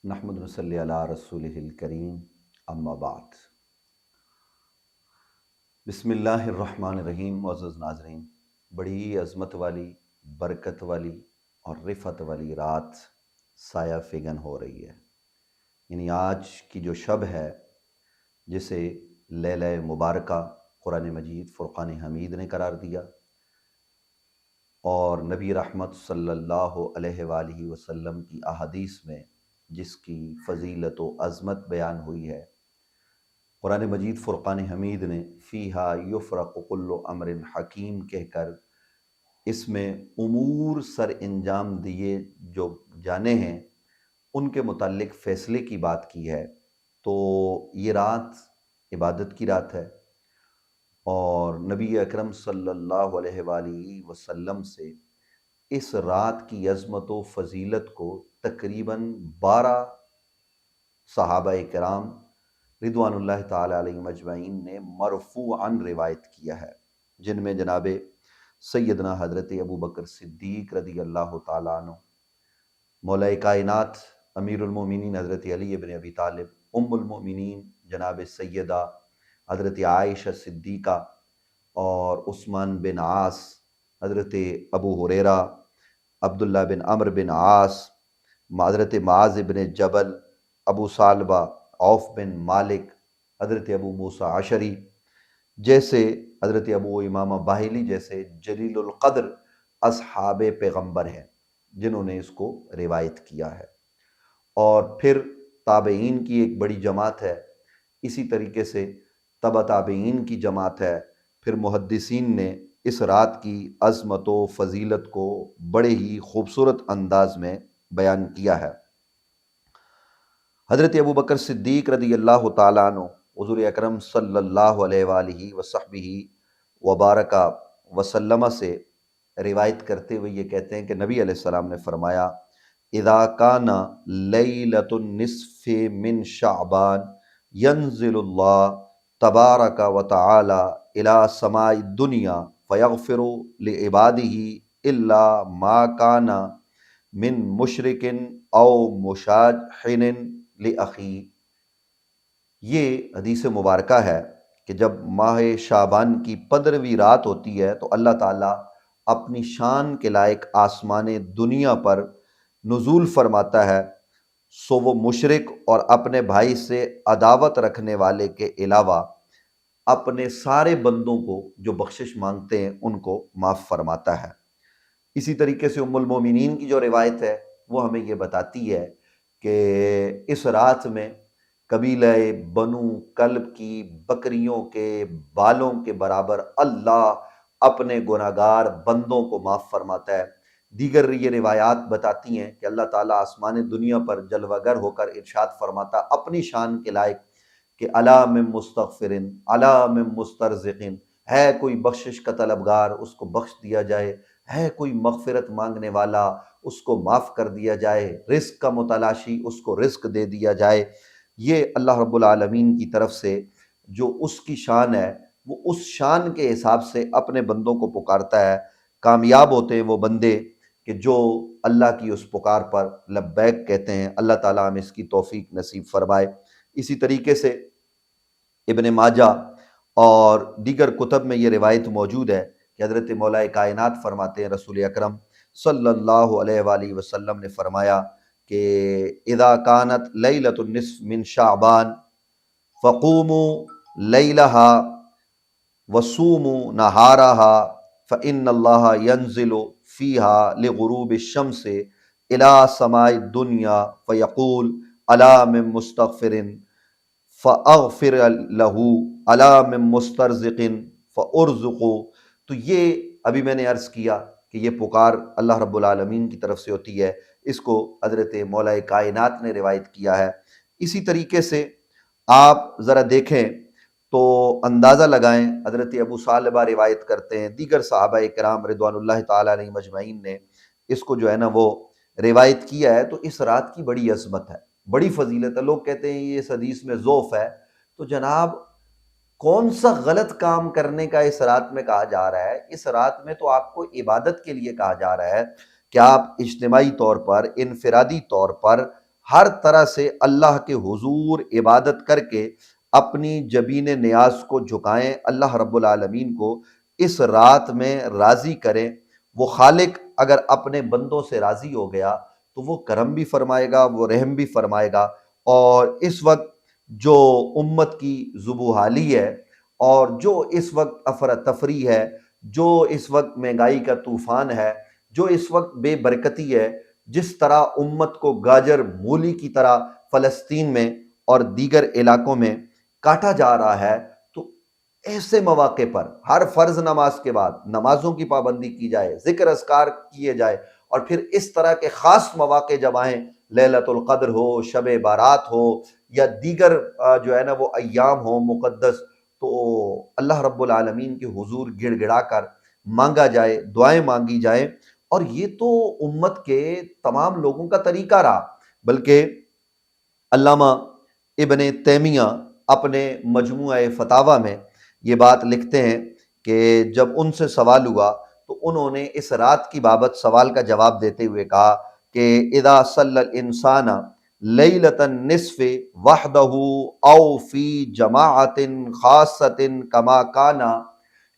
نحمد نصلی علی رسولہ الکریم اما بعد۔ بسم اللہ الرحمن الرحیم۔ معزز ناظرین، بڑی عظمت والی، برکت والی اور رفعت والی رات سایہ فگن ہو رہی ہے۔ یعنی آج کی جو شب ہے جسے لیلہ مبارکہ قرآن مجید فرقان حمید نے قرار دیا اور نبی رحمت صلی اللہ علیہ وآلہ وسلم کی احادیث میں جس کی فضیلت و عظمت بیان ہوئی ہے، قرآن مجید فرقان حمید نے فیہا یفرق کل امر حکیم کہہ کر اس میں امور سر انجام دیے جو جانے ہیں ان کے متعلق فیصلے کی بات کی ہے۔ تو یہ رات عبادت کی رات ہے اور نبی اکرم صلی اللہ علیہ وآلہ وسلم سے اس رات کی عظمت و فضیلت کو تقریباً 12 صحابہ کرام رضوان اللہ تعالی علیہم اجمعین نے مرفوعاً روایت کیا ہے، جن میں جناب سیدنا حضرت ابو بکر صدیق رضی اللہ تعالیٰ عنہ، مولا کائنات امیر المومنین حضرت علی بن ابی طالب، ام المومنین جناب سیدہ حضرت عائشہ صدیقہ اور عثمان بن عاص، حضرت ابو ہریرہ، عبداللہ بن عمرو بن عاص، حضرت معاذ بن جبل، ابو ثعلبہ، عوف بن مالک، حضرت ابو موسیٰ عشری جیسے، حضرت ابو امامہ باہلی جیسے جلیل القدر اصحاب پیغمبر ہیں جنہوں نے اس کو روایت کیا ہے۔ اور پھر تابعین کی ایک بڑی جماعت ہے، اسی طریقے سے تبع تابعین کی جماعت ہے، پھر محدثین نے اس رات کی عظمت و فضیلت کو بڑے ہی خوبصورت انداز میں بیان کیا ہے۔ حضرت ابو بکر صدیق رضی اللہ تعالیٰ عنہ حضور اکرم صلی اللہ علیہ وآلہ وصحبہ وبارک وسلم سے روایت کرتے ہوئے یہ کہتے ہیں کہ نبی علیہ السلام نے فرمایا، اذا کان لیلۃ النصف من شعبان ینزل اللہ تبارک و تعالی الی سماء الدنیا فیغفر لعبادہ الا ما کان من مشرک او مشاحن لأخی۔ یہ حدیث مبارکہ ہے کہ جب ماہ شعبان کی 15ویں رات ہوتی ہے تو اللہ تعالیٰ اپنی شان کے لائق آسمان دنیا پر نزول فرماتا ہے، سو وہ مشرک اور اپنے بھائی سے عداوت رکھنے والے کے علاوہ اپنے سارے بندوں کو جو بخشش مانگتے ہیں ان کو معاف فرماتا ہے۔ اسی طریقے سے ام المومنین کی جو روایت ہے وہ ہمیں یہ بتاتی ہے کہ اس رات میں قبیلہ بنو کلب کی بکریوں کے بالوں کے برابر اللہ اپنے گناہگار بندوں کو معاف فرماتا ہے۔ دیگر یہ روایات بتاتی ہیں کہ اللہ تعالیٰ آسمان دنیا پر جلوہ گر ہو کر ارشاد فرماتا اپنی شان کے لائق کہ الا من مستغفرن الا من مسترزقن، ہے کوئی بخشش کا طلبگار اس کو بخش دیا جائے، ہے کوئی مغفرت مانگنے والا اس کو معاف کر دیا جائے، رزق کا متلاشی اس کو رزق دے دیا جائے۔ یہ اللہ رب العالمین کی طرف سے جو اس کی شان ہے وہ اس شان کے حساب سے اپنے بندوں کو پکارتا ہے۔ کامیاب ہوتے ہیں وہ بندے کہ جو اللہ کی اس پکار پر لبیک کہتے ہیں۔ اللہ تعالیٰ ہمیں اس کی توفیق نصیب فرمائے۔ اسی طریقے سے ابن ماجہ اور دیگر کتب میں یہ روایت موجود ہے کہ حضرت مولا کائنات فرماتے ہیں، رسول اکرم صلی اللہ علیہ وآلہ وسلم نے فرمایا کہ اذا کانت لیلۃ النصف من شعبان فقوموا لیلہا وصوموا نہارہا فإن اللہ ینزل فیہا لغروب الشمس الی سماء الدنیا فیقول الا من مستغفر فاغفر لہ الا من مسترزق فارزق۔ تو یہ ابھی میں نے عرض کیا کہ یہ پکار اللہ رب العالمین کی طرف سے ہوتی ہے، اس کو حضرت مولا کائنات نے روایت کیا ہے۔ اسی طریقے سے آپ ذرا دیکھیں تو اندازہ لگائیں، حضرت ابو ثعلبہ روایت کرتے ہیں، دیگر صحابہ کرام رضوان اللہ تعالیٰ علیہم مجمعین نے اس کو جو ہے نا وہ روایت کیا ہے۔ تو اس رات کی بڑی عظمت ہے، بڑی فضیلت ہے۔ لوگ کہتے ہیں یہ اس حدیث میں ضعف ہے، تو جناب کون سا غلط کام کرنے کا اس رات میں کہا جا رہا ہے؟ اس رات میں تو آپ کو عبادت کے لیے کہا جا رہا ہے کہ آپ اجتماعی طور پر، انفرادی طور پر ہر طرح سے اللہ کے حضور عبادت کر کے اپنی جبین نیاز کو جھکائیں، اللہ رب العالمین کو اس رات میں راضی کریں۔ وہ خالق اگر اپنے بندوں سے راضی ہو گیا تو وہ کرم بھی فرمائے گا، وہ رحم بھی فرمائے گا۔ اور اس وقت جو امت کی ذبحالی ہے، اور جو اس وقت افراتفری ہے، جو اس وقت مہنگائی کا طوفان ہے، جو اس وقت بے برکتی ہے، جس طرح امت کو گاجر مولی کی طرح فلسطین میں اور دیگر علاقوں میں کاٹا جا رہا ہے، تو ایسے مواقع پر ہر فرض نماز کے بعد نمازوں کی پابندی کی جائے، ذکر اذکار کیے جائے، اور پھر اس طرح کے خاص مواقع جب آئیں، لیلۃ القدر ہو، شب بارات ہو، یا دیگر جو ہے نا وہ ایام ہوں مقدس، تو اللہ رب العالمین کے حضور گڑ گڑا کر مانگا جائے، دعائیں مانگی جائیں۔ اور یہ تو امت کے تمام لوگوں کا طریقہ رہا، بلکہ علامہ ابن تیمیہ اپنے مجموعہ فتاویٰ میں یہ بات لکھتے ہیں کہ جب ان سے سوال ہوا تو انہوں نے اس رات کی بابت سوال کا جواب دیتے ہوئے کہا کہ اذا صلی الانسان لیلۃ النصف وحدہ او فی جماعت خاصۃ کما کان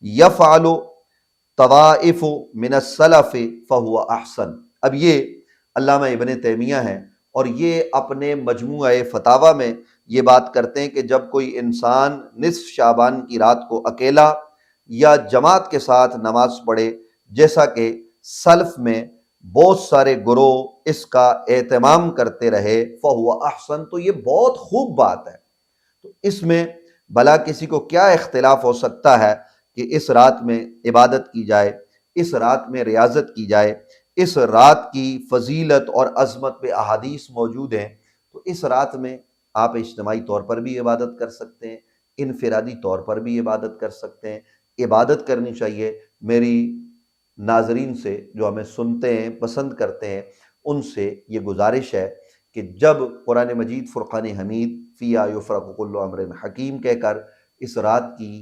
یفعل طوائف من السلف فہو احسن۔ اب یہ علامہ ابن تیمیہ ہیں، اور یہ اپنے مجموعہ فتاویٰ میں یہ بات کرتے ہیں کہ جب کوئی انسان نصف شعبان کی رات کو اکیلا یا جماعت کے ساتھ نماز پڑھے، جیسا کہ سلف میں بہت سارے گروہ اس کا اہتمام کرتے رہے، فہو احسن، تو یہ بہت خوب بات ہے۔ تو اس میں بھلا کسی کو کیا اختلاف ہو سکتا ہے کہ اس رات میں عبادت کی جائے، اس رات میں ریاضت کی جائے، اس رات کی فضیلت اور عظمت پہ احادیث موجود ہیں۔ تو اس رات میں آپ اجتماعی طور پر بھی عبادت کر سکتے ہیں، انفرادی طور پر بھی عبادت کر سکتے ہیں۔ عبادت کرنی چاہیے۔ میری ناظرین سے جو ہمیں سنتے ہیں، پسند کرتے ہیں، ان سے یہ گزارش ہے کہ جب قرآن مجید فرقان حمید فیہا یفرق کل امر حکیم کہہ کر اس رات کی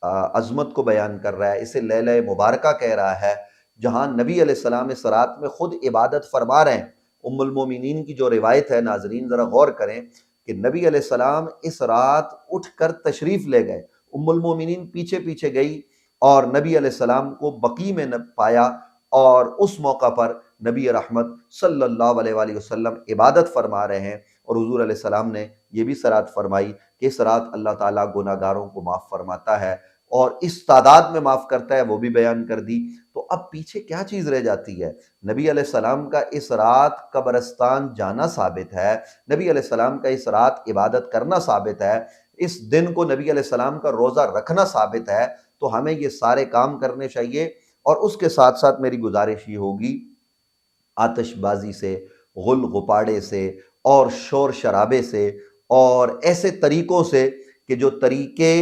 عظمت کو بیان کر رہا ہے، اسے لیلہ مبارکہ کہہ رہا ہے، جہاں نبی علیہ السلام اس رات میں خود عبادت فرما رہے ہیں۔ ام المومنین کی جو روایت ہے، ناظرین ذرا غور کریں کہ نبی علیہ السلام اس رات اٹھ کر تشریف لے گئے، ام المومنین پیچھے پیچھے گئی اور نبی علیہ السلام کو بقیع میں پایا، اور اس موقع پر نبی رحمت صلی اللہ علیہ وآلہ وسلم عبادت فرما رہے ہیں، اور حضور علیہ السلام نے یہ بھی صراط فرمائی کہ اس رات اللہ تعالیٰ گناہ گاروں کو معاف فرماتا ہے، اور اس تعداد میں معاف کرتا ہے، وہ بھی بیان کر دی۔ تو اب پیچھے کیا چیز رہ جاتی ہے؟ نبی علیہ السلام کا اس رات قبرستان جانا ثابت ہے، نبی علیہ السلام کا اس رات عبادت کرنا ثابت ہے، اس دن کو نبی علیہ السلام کا روزہ رکھنا ثابت ہے۔ تو ہمیں یہ سارے کام کرنے چاہیے، اور اس کے ساتھ ساتھ میری گزارش یہ ہوگی، آتش بازی سے، غل غپاڑے سے، اور شور شرابے سے، اور ایسے طریقوں سے کہ جو طریقے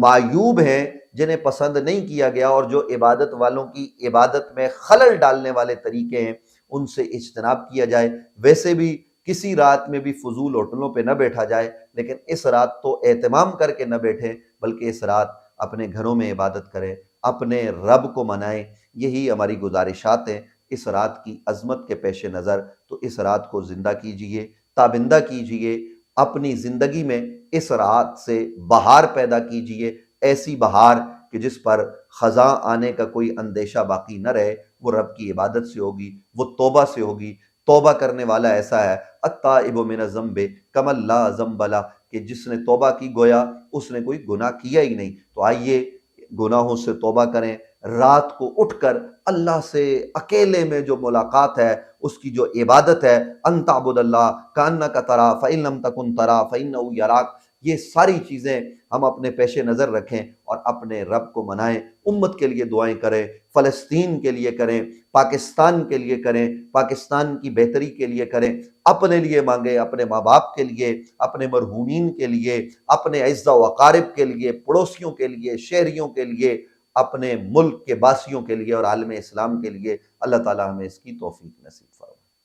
معیوب ہیں، جنہیں پسند نہیں کیا گیا، اور جو عبادت والوں کی عبادت میں خلل ڈالنے والے طریقے ہیں، ان سے اجتناب کیا جائے۔ ویسے بھی کسی رات میں بھی فضول ہوٹلوں پہ نہ بیٹھا جائے، لیکن اس رات تو اہتمام کر کے نہ بیٹھیں، بلکہ اس رات اپنے گھروں میں عبادت کریں، اپنے رب کو منائیں۔ یہی ہماری گزارشات ہیں اس رات کی عظمت کے پیش نظر۔ تو اس رات کو زندہ کیجئے، تابندہ کیجئے، اپنی زندگی میں اس رات سے بہار پیدا کیجئے، ایسی بہار کہ جس پر خزاں آنے کا کوئی اندیشہ باقی نہ رہے۔ وہ رب کی عبادت سے ہوگی، وہ توبہ سے ہوگی۔ توبہ کرنے والا ایسا ہے، التائب من الذنب کمن لا ذنب لہ، کہ جس نے توبہ کی گویا اس نے کوئی گناہ کیا ہی نہیں۔ تو آئیے گناہوں سے توبہ کریں، رات کو اٹھ کر اللہ سے اکیلے میں جو ملاقات ہے، اس کی جو عبادت ہے، ان تعبد اللہ کانک تراہ فإن لم تکن تراہ فإنہ یراک، یہ ساری چیزیں ہم اپنے پیش نظر رکھیں اور اپنے رب کو منائیں۔ امت کے لیے دعائیں کریں، فلسطین کے لیے کریں، پاکستان کے لیے کریں، پاکستان کی بہتری کے لیے کریں، اپنے لیے مانگیں، اپنے ماں باپ کے لیے، اپنے مرحومین کے لیے، اپنے اعزاء و اقارب کے لیے، پڑوسیوں کے لیے، شہریوں کے لیے، اپنے ملک کے باسیوں کے لیے اور عالم اسلام کے لیے۔ اللہ تعالی ہمیں اس کی توفیق نصیب